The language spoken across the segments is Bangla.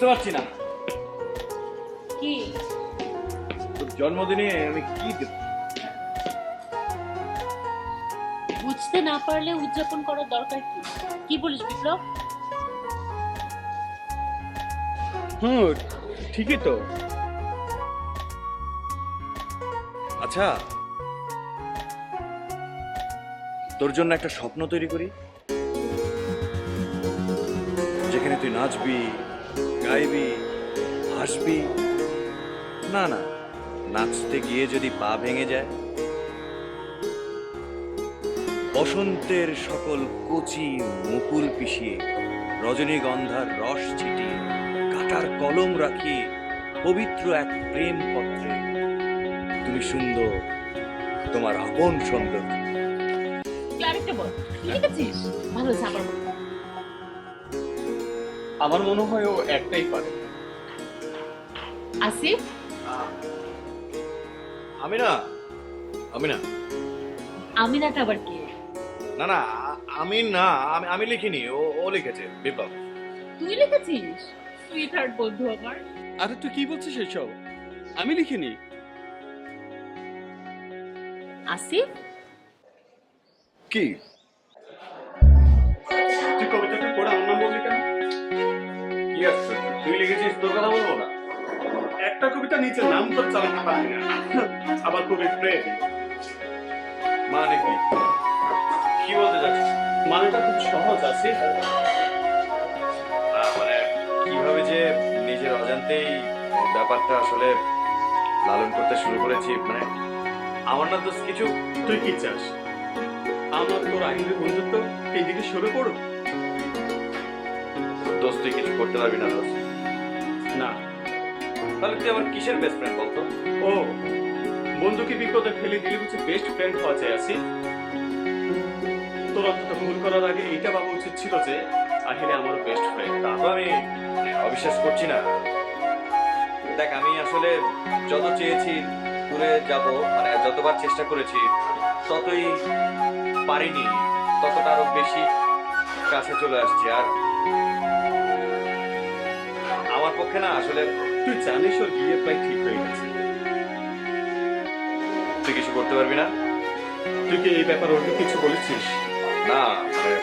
বুঝতে পারছি না কি তোর জন্মদিনে আমি কি দেব। বুঝতে না পারলে উদযাপন করার দরকার কি? কি বলিস বিপ্লব? হুম, ঠিকই তো। আচ্ছা, তোর জন্য একটা স্বপ্ন তৈরি করি, যেখানে তুই নাচবি, গাইবি, হাসবি। না না, নাচতে গিয়ে যদি পা ভেঙে যায়, বসন্তের সকল কচি মুকুল পিষিয়ে, রজনীগন্ধার রস ছিটিয়ে, কাটার কলম রাখিয়ে পবিত্র এক প্রেম পত্রে তুমি সুন্দর, তোমার আপন সৌন্দর্য। তুই আরেকটা বল, তুই লিখেছিস? ভালো ছাপার মতো। আমার মনে হয় ও একটাই পারে। আসিফ, আমি না, আমি না, আমি না আবার কি? না না, আমি না, আমি লিখিনি, ও লিখেছে, বিপ্লব। তুই লিখেছিস? সুইট হার্ট বন্ধু আমার। আরে তুই কি বলছিস এসব? আমি লিখিনি। আসিফ, কি তুই কবিতাটা পড়ে আমার নাম বললি কেন? কি আসছে? তুই লিখেছিস, তোর কথা বলবো না? একটা কবিতা নিচে নাম তোর চালাতে পারলি না, আবার কবি প্রেম। মানে কি? কি বলতে চাচ্ছিস? মানেটা খুব সহজ আছে। না মানে কিভাবে যে নিজের অজান্তেই ব্যাপারটা আসলে লালন করতে শুরু করেছি, মানে আমার না দোষ কিছু। তুই কি চাস? আমার তোর আইনের বন্ধুত্ব এইদিকে সরে পড়ুক? দোষ তুই কিছু করতে পারবি না দোষ। না। তাহলে তুই আমার কিসের বেস্ট ফ্রেন্ড বলতো? ও, বন্ধুকে বিপদে ফেলে দিলে হচ্ছে বেস্ট ফ্রেন্ড হওয়া যায় আসি। তোর অন্তত ভুল করার আগে এইটা ভাবা উচিত ছিল যে আহিরে আমার বেস্ট ফ্রেন্ড। তা তো আমি অবিশ্বাস করছি না। দেখ, আমি আসলে যত চেয়েছি দূরে যাব, মানে যতবার চেষ্টা করেছি ততই পারিনি, ততটা আরো বেশি কাছে চলে আসছি। আর আমার পক্ষে না আসলে তুই জানিস ওর বিয়ে প্রায় ঠিক হয়ে গেছে। তুই কিছু করতে পারবি না? তুই কি এই ব্যাপারে ওকে কিছু বলেছিস? না মানে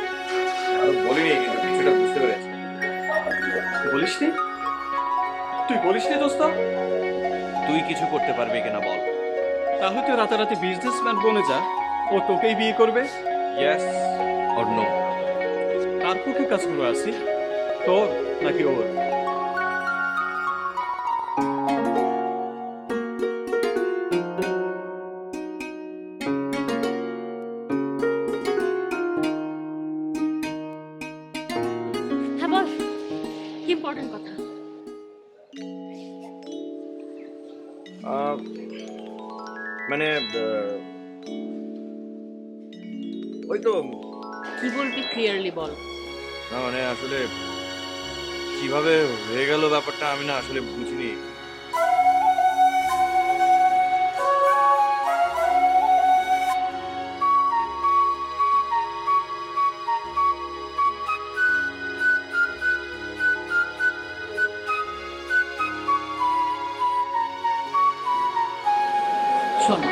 আরো বলিনি, কিন্তু কিছুটা বুঝতে পেরেছি। বলিসনি? তুই বলিসনি দোস্ত? তুই কিছু করতে পারবি কিনা বল। তাহলে তুই রাতারাতি বিজনেসম্যান বনে যা, ও তোকেই বিয়ে করবে। Yes or no? কার পক্ষে কাজগুলো আসি, তোর নাকি ওর? হ্যাঁ বল, কি ইম্পর্টেন্ট কথা? মানে ওই তো, কি বলবি ক্লিয়ারলি বল। না মানে আসলে কিভাবে হয়ে গেল ব্যাপারটা আমি না আসলে বুঝিনি। শোন,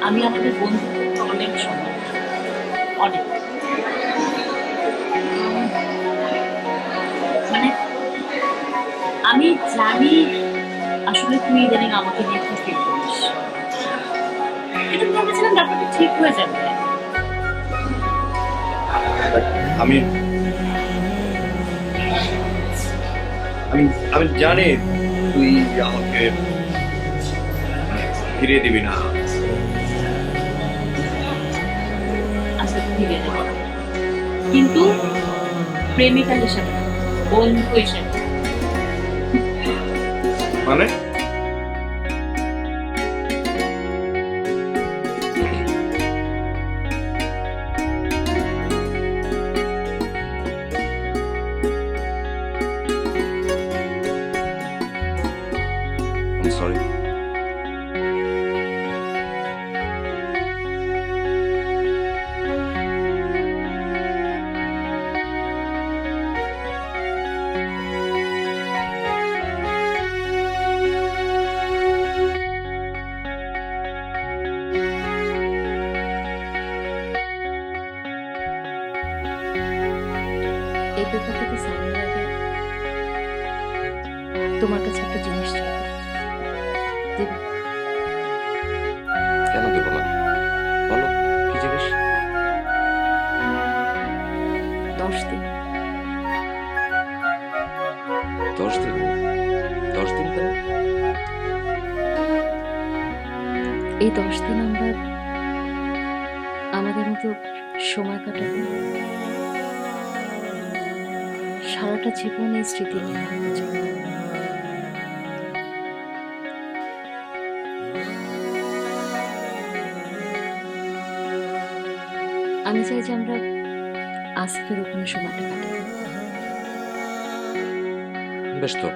আমি আমাদের বন্ধুত্ব অনেক সময়, অনেক, মানে আমি জানি আসলে তুই ইদানিং আমাকে নিয়ে কি ফিল করিস। কিন্তু ভেবেছিলাম ব্যাপারটা ঠিক হয়ে যাবে। আমি আমি আমি জানি তুই আমাকে ফিরিয়ে দিবি না। আচ্ছা ফিরে দেব, কিন্তু প্রেমিকা হিসাবে না, বন্ধু হিসাবে। মানে সরি। পেপারটাকে সাইনের আগে তোমার কাছে একটা জিনিস চাইবো, দেবে? কেন দেবো না, বলো কি জিনিস? 10 দিন। 10 দিন? 10 দিন কেন? এই 10 দিন আমরা আমাদের মতো সময় কাটাবো, সারাটা জীবন এই স্মৃতি নিয়ে থাকতে চাই। আমি চাই যে আমরা আসিফের ওখানে সময়টা কাটাই। বেশ তো,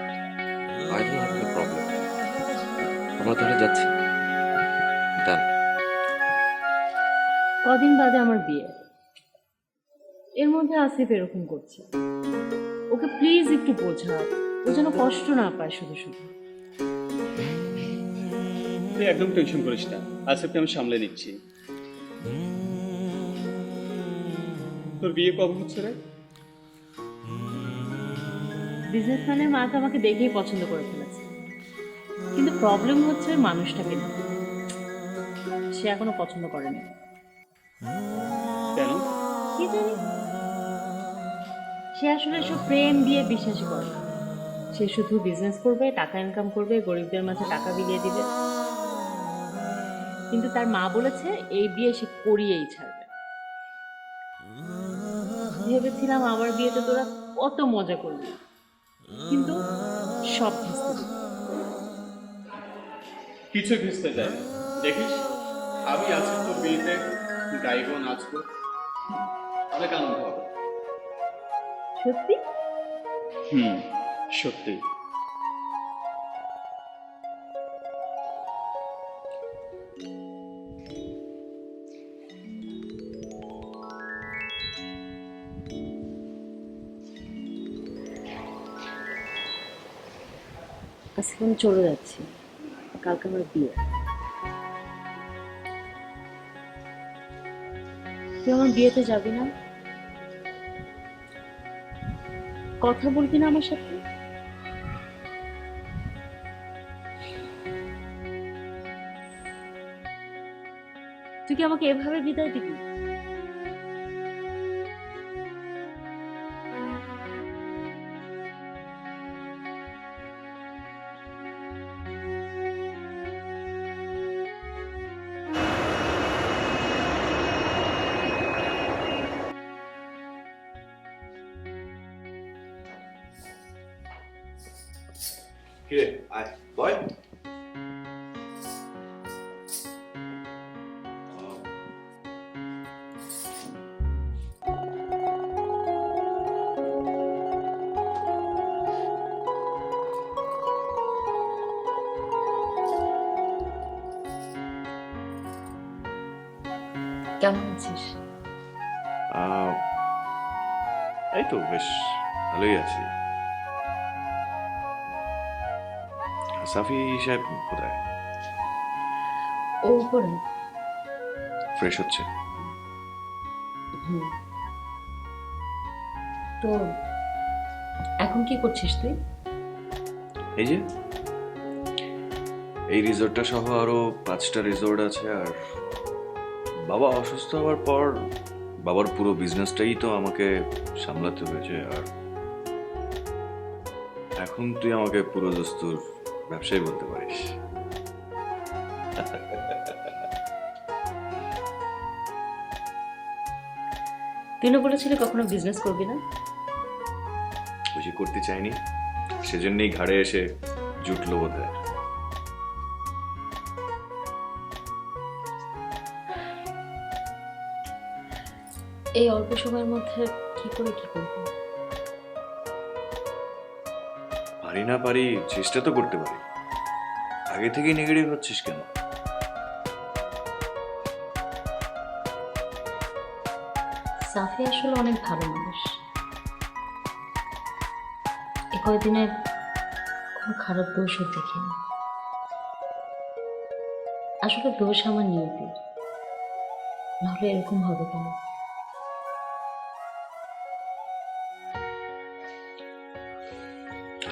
I don't have any problem. আমরা তাহলে যাচ্ছি। ডান। কদিন বাদে আমার বিয়ে, এর মধ্যে আসিফ এরকম করছে। ওকে প্লিজ একটু বোঝা, ও যেন কষ্ট না পায় শুধু শুধু। তুই একদম টেনশন করিস না, আসিফকে আমি সামলে নিচ্ছি। তোর বিয়ে কবে হচ্ছে রে? বিজনেসম্যানের মা তো আমাকে দেখেই পছন্দ করে ফেলেছে, কিন্তু প্রবলেম হচ্ছে ওই মানুষটাকে নিয়ে। সে এখনো পছন্দ করেনি। কেন? কি জানি, সে আসলে এসব প্রেম দিয়ে বিশ্বাসই করে না। সে শুধু বিজনেস করবে, টাকা ইনকাম করবে, গরিবদের মাঝে টাকা বিলিয়ে দিবে। কিন্তু তার মা বলেছে এই বিয়ে সে করিয়েই ছাড়বে। ভেবেছিলাম আমার বিয়েতে তোরা কত মজা করবি, কিন্তু সব ভেস্তে দিল। কিছু ঘেসতে যায় না। দেখিস, আমি আছি তোর বিয়েতে, গাইবো, নাচবো, অনেক আনন্দ হবে। সত্যি? সত্যি। আজকে আমি চলে যাচ্ছি, কালকে আমার বিয়ে। তুই আমার বিয়েতে যাবি না? কথা বলবি না আমার সাথে? তুই কি আমাকে এভাবে বিদায় দিবি? কিরে, আয় বয়। কেমন আছিস? এই তো বেশ ভালোই আছি। সাফি সাহেব কোথায়? ও উপরে। ফ্রেশ হচ্ছে। তো এখন কি করছিস তুই? এই যে এই রিসোর্টটা সহ আরো 5টা রিসোর্ট আছে, আর বাবা অসুস্থ হওয়ার পর বাবার পুরো বিজনেসটাই তো আমাকে সামলাতে হয়েছে। আর এখন তুই আমাকে পুরো দস্তুর ব্যবসায়ী বলতে পারিস। তুই না বলেছিলি কখনো বিজনেস করবি না? বুঝি করতে চাইনি, সেজন্যই ঘাড়ে এসে জুটলো বোধহয়। এই অল্প সময়ের মধ্যে কি করে কি করবো? পারি না পারি, চেষ্টা তো করতে পারি। আগে থেকে নেগেটিভ হচ্ছিস কেন? সাফি আসলে অনেক ভালো মানুষ। এ কয়দিনে কোনো খারাপ দোষও দেখিনি। আসলে দোষ আমার নিয়তির, নাহলে এরকম হবে কেন?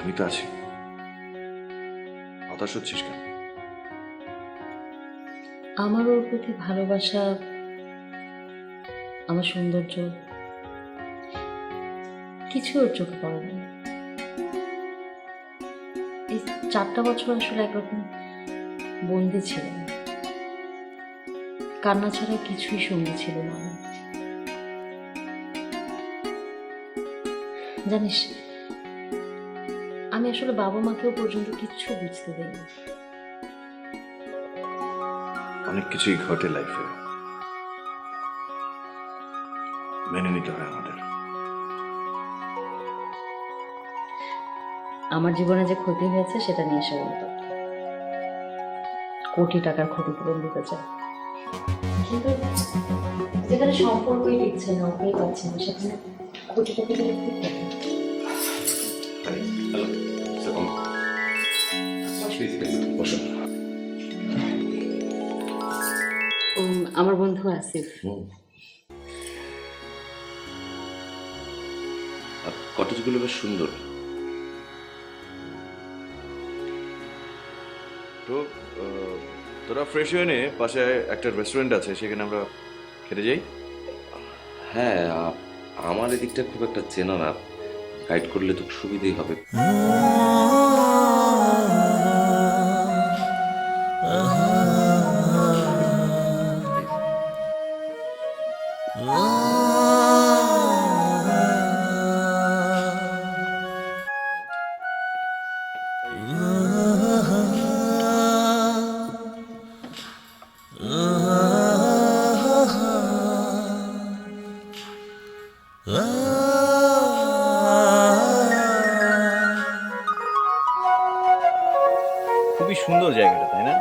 আমি তো আছি। হতাশ হচ্ছিস কেন? আমার ওর প্রতি ভালোবাসা, আমার সৌন্দর্য কিছু ওর চোখে পড়ে না। এই 4টা বছর আসলে একরকম বন্দি ছিল, কান্না ছাড়া কিছুই সঙ্গী ছিল না আমার। জানিস, আমি আসলে বাবা মাকেও পর্যন্ত কিচ্ছু বুঝতে দেইনি। অনেক কিছুই ঘটে লাইফে, মেনে নিতে হয় আমাদের। আমার জীবনে যে ক্ষতি হয়েছে সেটা নিয়ে এসে বলতো, কোটি টাকার ক্ষতিপূরণ দিতে চায়, কিন্তু যেখানে সম্পর্কই দিচ্ছে না, ওকেই পাচ্ছে না, সেখানে কোটি টাকা দিয়ে কি করবে? আমার বন্ধু আসিফ। কটেজগুলো বেশ সুন্দর। তো তোরা ফ্রেশ হয়ে নে, পাশে একটা রেস্টুরেন্ট আছে, সেখানে আমরা খেতে যাই। হ্যাঁ, আমার এদিকটা খুব একটা চেনা না, গাইড করলে তো সুবিধেই হবে। খুবই সুন্দর জায়গাটা, তাই না?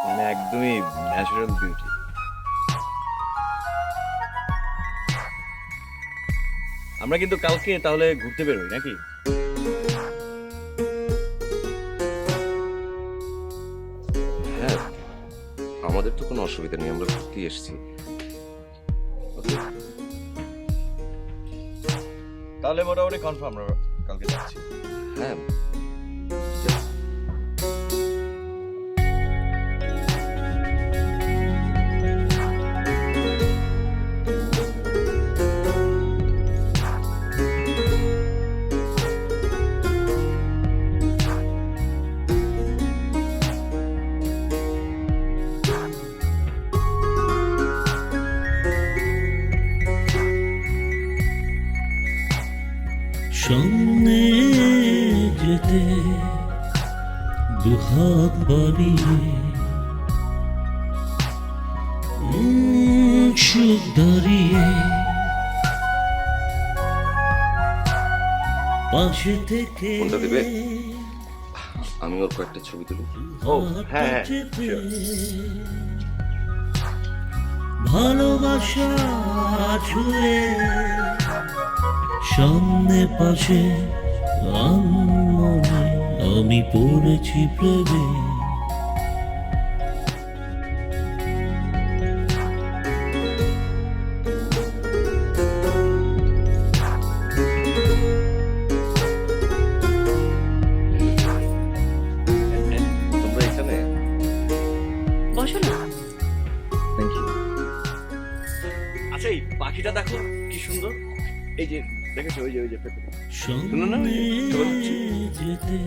মানে একদমই ন্যাচারাল বিউটি। আমরা কিন্তু কালকে তাহলে ঘুরতে বেরোই নাকি? হ্যাঁ, আমাদের তো কোনো অসুবিধা নেই, আমরা ঘুরতে এসেছি। তাহলে মোটামুটি কনফার্ম আমরা কালকে যাচ্ছি। হ্যাঁ, সামনে যেতে দুহাত বাড়িয়ে চোখ দাঁড়িয়ে পাশে থেকে কোনটা দেবে? আমি ওর কয়েকটা ছবি তুলি। ও হ্যাঁ হ্যাঁ, ভালোবাসা ছুঁয়ে সামনে পাশে মনে আমি পড়েছি প্রেমে। তোমরা এখানে? বসো না। Thank you. আচ্ছা এই পাখিটা দেখো কি সুন্দর। এই যে দেখেছো, ওই যে শুনো না, সামনে চলে যাচ্ছে। যেতে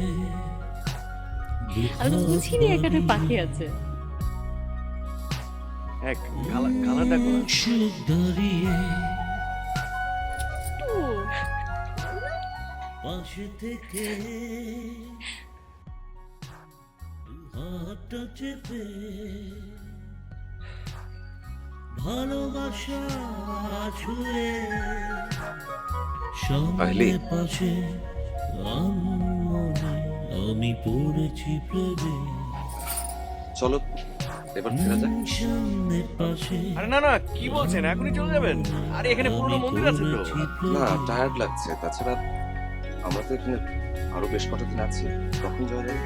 আমি তো বুঝিনি এখানে পাখি আছে। এক কালার দেখো না। চোখ দাঁড়িয়ে পাশে থেকে হাতটা চেপে ভালোবাসা ছুঁয়ে সামনে পাশে মনে আমি পড়েছি প্রেমে। চলো এবার ফেরা যাক। সামনে পাশে আরে না না, কি বলছেন, এখনই চলে যাবেন? আরে এখানে পুরনো মন্দির আছে তো। না, টায়ার্ড লাগছে, তাছাড়া আমরা তো এখানে আরো বেশ কটা দিন আছি, তখন যাওয়া যাবে।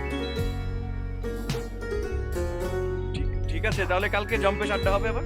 ঠিক আছে, তাহলে কালকে জম্পেশ আড্ডা হবে আবার।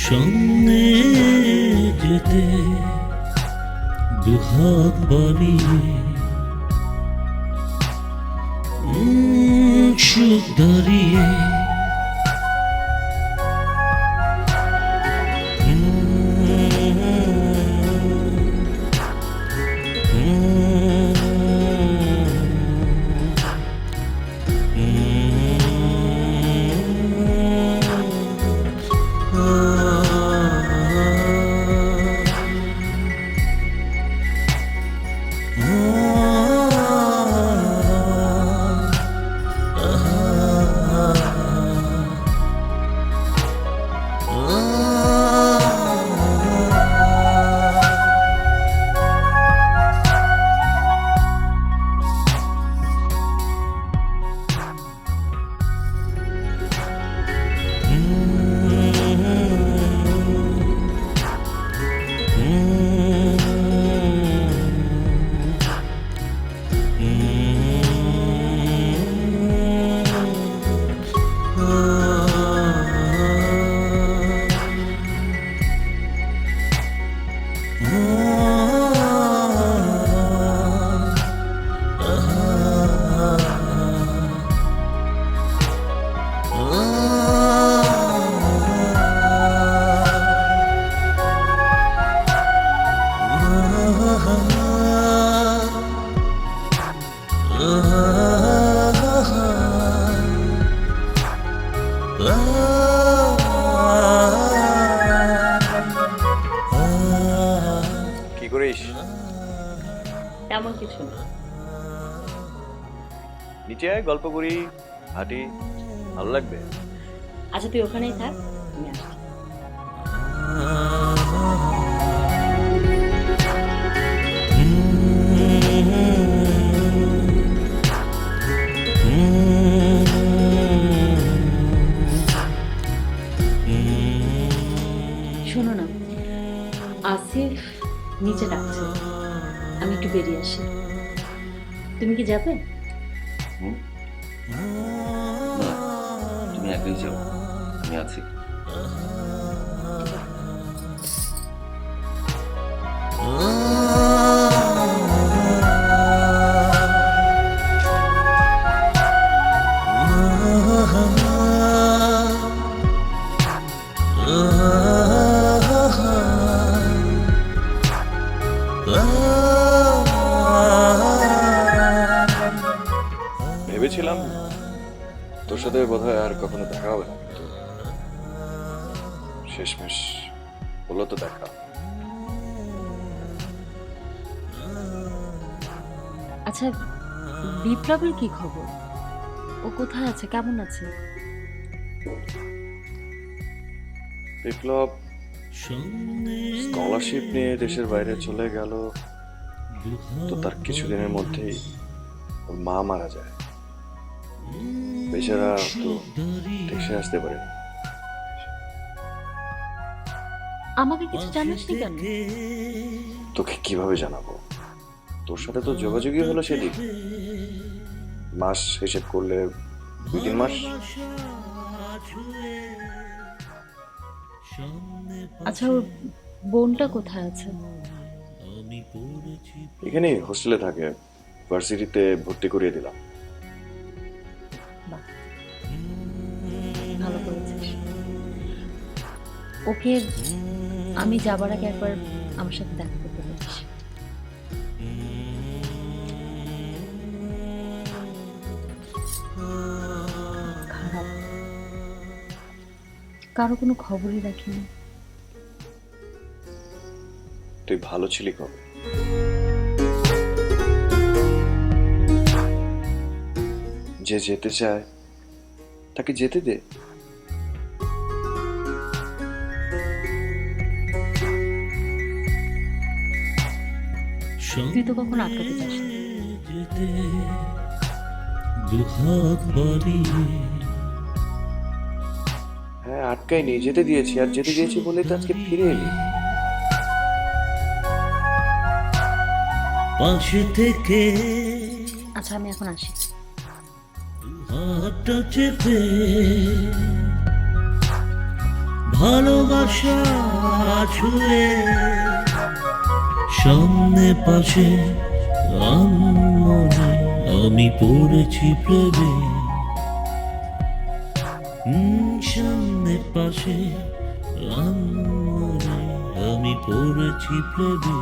সামনে যেতে দুহাত বাড়িয়ে চোখ দাঁড়িয়ে কি করিস? তেমন কিছু না। নিচে আয়, গল্প করি, হাঁটি, ভালো লাগবে। আচ্ছা তুই ওখানেই থাক, আমি আসছি। শোনো না, আসিফ নিচে ডাকছে, আমি একটু বেরিয়ে আসি। তুমি কি যাবে? না, তুমি একাই যাও, আমি আছি। ভেবেছিলাম তোর সাথে বোধহয় আর কখনো দেখা হবে না, কিন্তু শেষমেশ হলো তো দেখা। আচ্ছা বিপ্লবের কি খবর? ও কোথায় আছে, কেমন আছে? বিপ্লব স্কলারশিপ নিয়ে দেশের বাইরে চলে গেল, তো তার কিছুদিনের মধ্যেই ওর মা মারা যায়। বেচারা তো দেশে আসতে পারে। আমাকে কিছু জানাসনি কেন? তোকে কিভাবে জানাবো? তোর সাথে তো যোগাযোগই হলো সেদিন। মাস হিসেব করলে 2-3 মাস। আচ্ছা ওর বোনটা কোথায় আছে? এখানেই হোস্টেলে থাকে, ভার্সিটিতে ভর্তি করিয়ে দিলাম। বাহ, ভালো করেছিস। ওকে আমি যাবার আগে একবার আমার সাথে দেখা করতে বলিস। খারাপ, কারো কোনো খবরই রাখিনি। তুই ভালো ছিলি কবে? যে যেতে চায় তাকে যেতে দে। তুই তো কখনো আটকাতে চাস না। দুহাত বাড়িয়ে হ্যাঁ, আটকাইনি, যেতে দিয়েছি। আর যেতে দিয়েছি বলে তো আজকে ফিরে এলি। পাশে থেকে আচ্ছা আমি এখন আসি। হাতটা চেপে ভালোবাসা ছুঁয়ে সামনে পাশে আনমনে আমি পড়েছি প্রেমে। সামনে পাশে আনমনে আমি পড়েছি প্রেমে।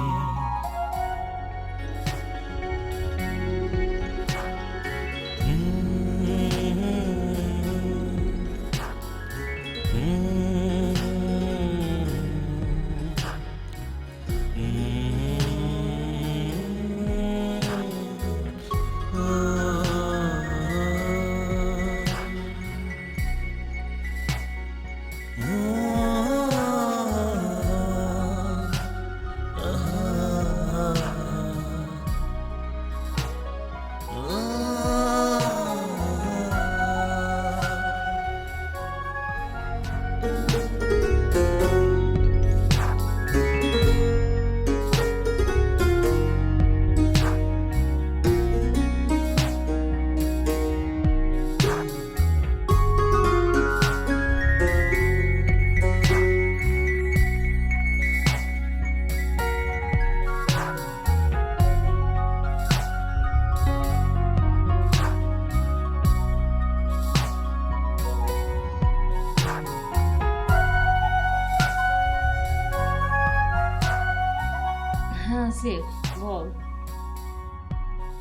হ্যাঁ সেফ বল।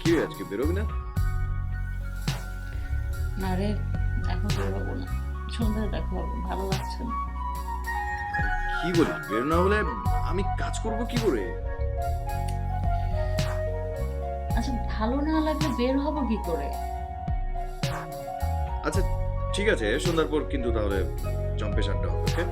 কি রে, আজকে বেরোবি না? না রে, এখন বেরোবো না, সন্ধ্যায় দেখা হবে, ভালো লাগছে না। কি বলি, বের না হলে আমি কাজ করব কি করে? আচ্ছা ভালো না লাগলে বের হবো কি করে? আচ্ছা ঠিক আছে, সন্ধ্যার পর কিন্তু তাহলে জম্পে সারটা হবে, ওকে?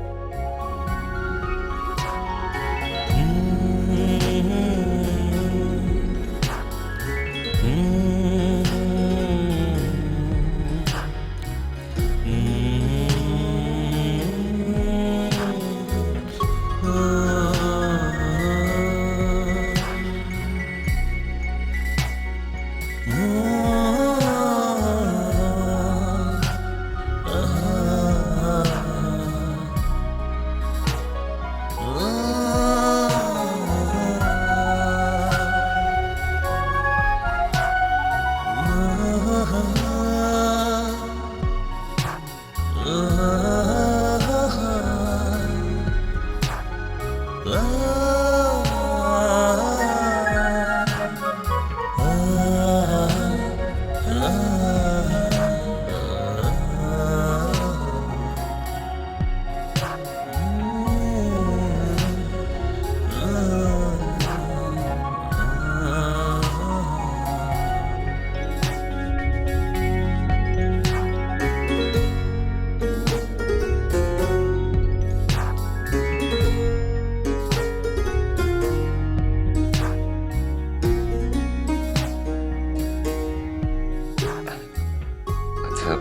আচ্ছা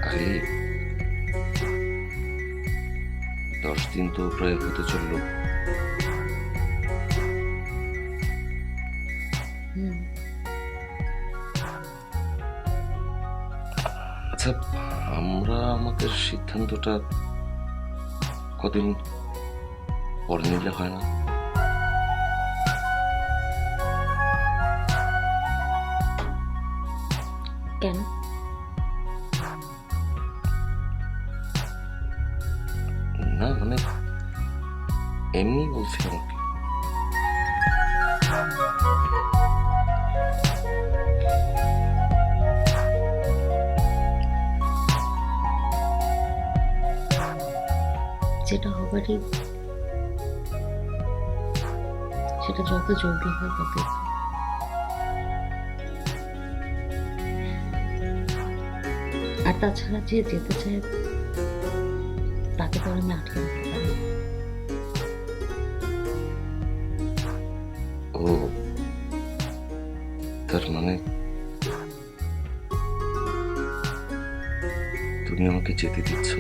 আরে 10 দিন তো প্রায় হতে চললো। আচ্ছা আমরা আমাদের সিদ্ধান্তটা কদিন পরে নিলে হয় না? কেন? না মানে এমনি বলছিলাম কি। যেটা হবারই সেটা যত জলদি হয় ততই ভালো। আর তাছাড়া যে যেতে চায় তাকে তো আর আমি আটকে রাখতে পারি না। ও তার মানে তুমি আমাকে যেতে দিচ্ছ?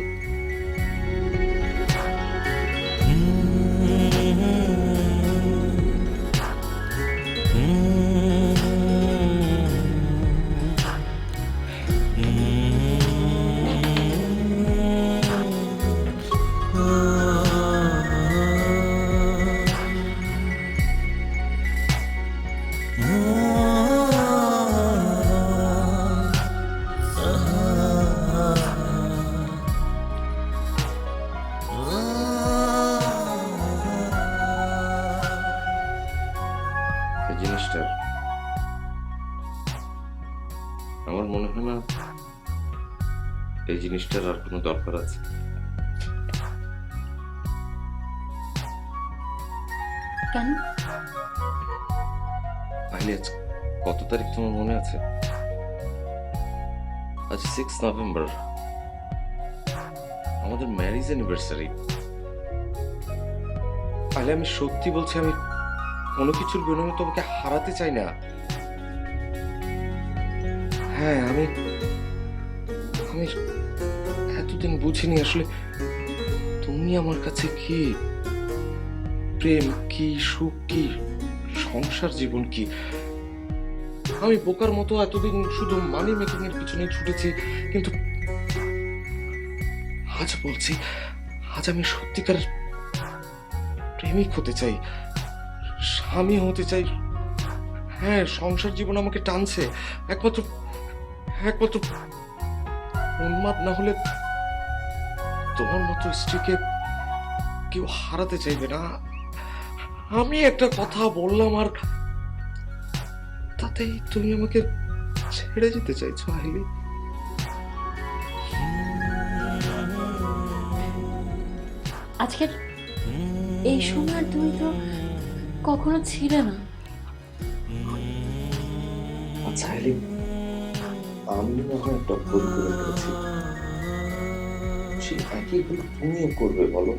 আমার মনে হয় না এই জিনিসটার আর কোনো দরকার আছে। কেন? আইলি, আজ কত তারিখ তোমার মনে আছে? আজ 6 নভেম্বর, আমাদের ম্যারেজ অ্যানিভার্সারি। আইলি, আমি সত্যি বলছি, আমি কোনো কিছুর বিনিময়ে তোমাকে হারাতে চাই না। হ্যাঁ, আমি এতদিন বুঝিনি আসলে তুমি আমার কাছে কি, প্রেম কি, সুখ কি, সংসার জীবন কি। আমি বোকার মতো এতদিন শুধু মানি মেকিং এর পিছনে ছুটেছি, কিন্তু আজ বলছি, আজ আমি সত্যিকার প্রেমিক হতে চাই, স্বামী হতে চাই। হ্যাঁ, সংসার জীবন আমাকে টানছে, একমাত্র উন্মাদ না হলে তোমার মতো স্ত্রীকে কেউ হারাতে চাইবে না। আমি একটা কথা বললাম আর তাতেই তুমি আমাকে ছেড়ে যেতে চাইছো আইলি। আজকের এই সময় আর তুমি তো কখনো ছিলে না। আচ্ছা আইলি, আমি না হয় একটা ভুল করে ফেলেছি, সেই একই ভুল তুমিও করবে বলো?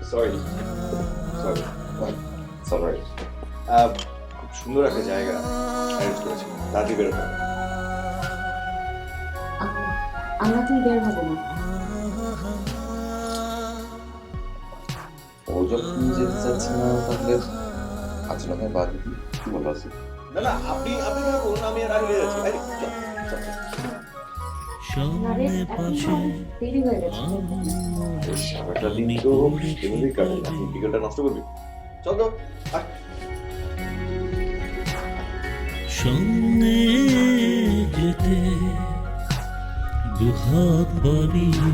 সরি, খুব সুন্দর একটা জায়গা অ্যারেঞ্জ করেছি, রাতে বেরোতে হবে। আমরা তুমি বের হবো না। ও যখন যেতে চাচ্ছে না, তাহলে আজ না হয় বাদ দিই, কি বলো? আছে না না, আপনি থাকুন, আমি আর আগে যাচ্ছি। সামনে পাশে দেরি হয়ে গেছে। সারাটা দিন তো এমনিই কাটে না, বিকেলটা নষ্ট করবি। চল তো, আয়। সামনে যেতে দুহাত বাড়িয়ে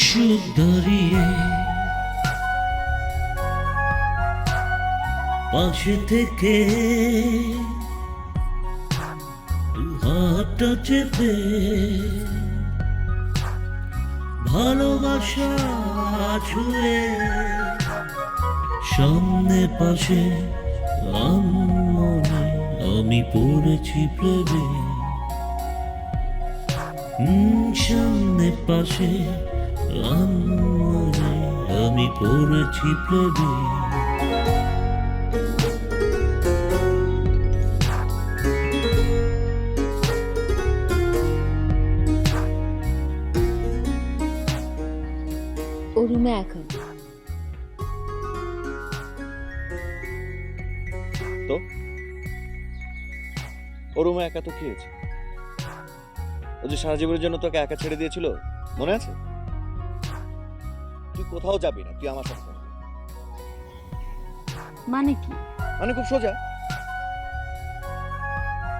সুখ দাঁড়িয়ে পাশে থেকে দুহাতটা চেপে ভালোবাসা ছুঁয়ে সামনে পাশে মনে আমি পড়েছি প্রেমে। সামনে পাশে মনে আমি পড়েছি প্রেমে। ও রুমে এখন। তো ওর রুমে একা তো কি হয়েছে? ও যে সারা জীবনের জন্য তোকে একা ছেড়ে দিয়েছিল, মনে আছে? তুই কোথাও যাবি না, তুই আমার সাথে থাকবি। মানে কি? মানে খুব সোজা,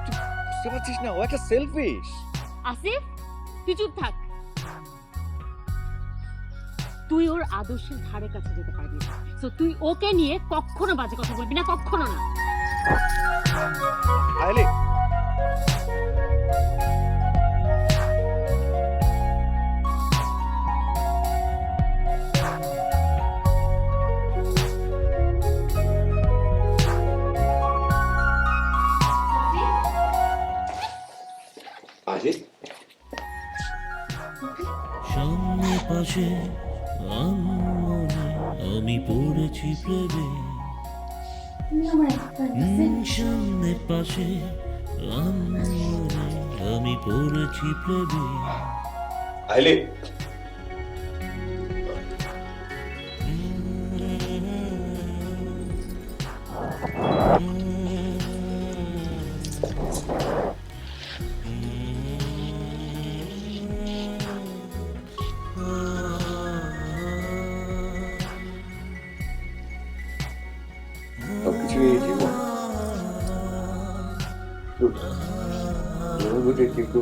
তুই বুঝতে পারছিস না? ও একটা সেলফিশ। আসিফ, তুই চুপ থাক। তুই ওর আদর্শের ধারে কাছে যেতে পারবি না। সো তুই ওকে নিয়ে কখনো বাজে কথা বলবি না, কখনো না। আইলি, আইলি, সামনে পাশে মনে আমি পড়েছি প্রেমে। সামনে পাশে মনে আমি পড়েছি প্রেমে। আইলি, সবকিছুই জীবন, কিন্তু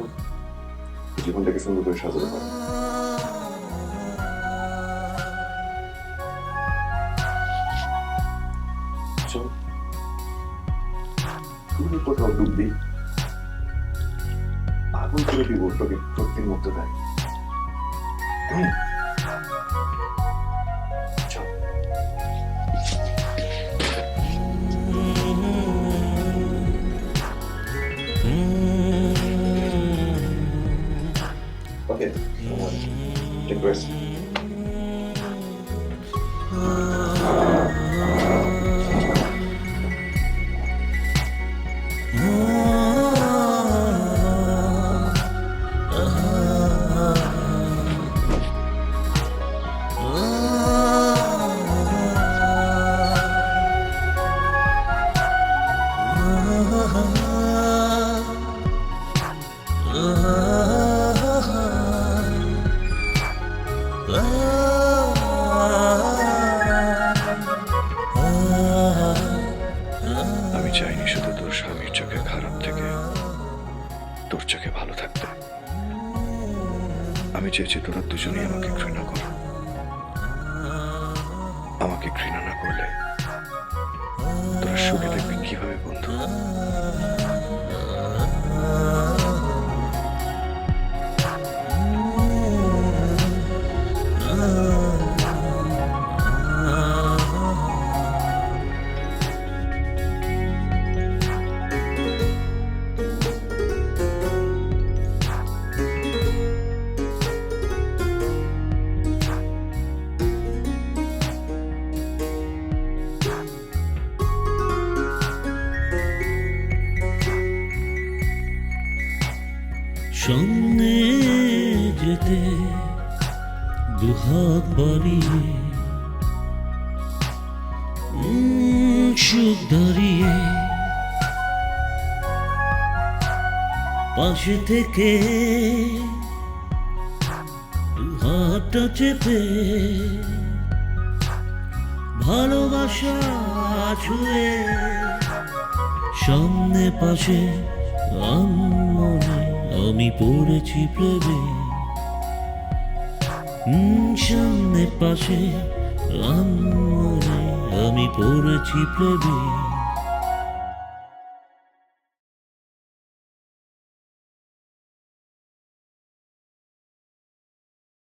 জীবনটাকে সুন্দর করে সাজাতে পারে। শোন, তুমি কোথাও ডুববি, আগুন করে দিব তোকে সত্যির মতো দেয়। চল। Okay, take rest. আমি চাইনি শুধু তোর স্বামীর চোখে খারাপ থেকে তোর চোখে ভালো থাকতে। আমি চেয়েছি তোরা দুজনেই আমাকে ঘৃণা কর। আমাকে ঘৃণা না করলে তোরা সুখে থাকবি কিভাবে বন্ধু? সামনে যেতে দুহাত বাড়িয়ে সুখ দাঁড়িয়ে পাশে থেকে হাতটা চেপে ভালোবাসা ছুঁয়ে সামনে পাশে আনমনে আমি পড়েছি প্রেমে। সামনে পাশে আনমনে আমি পড়েছি প্রেমে।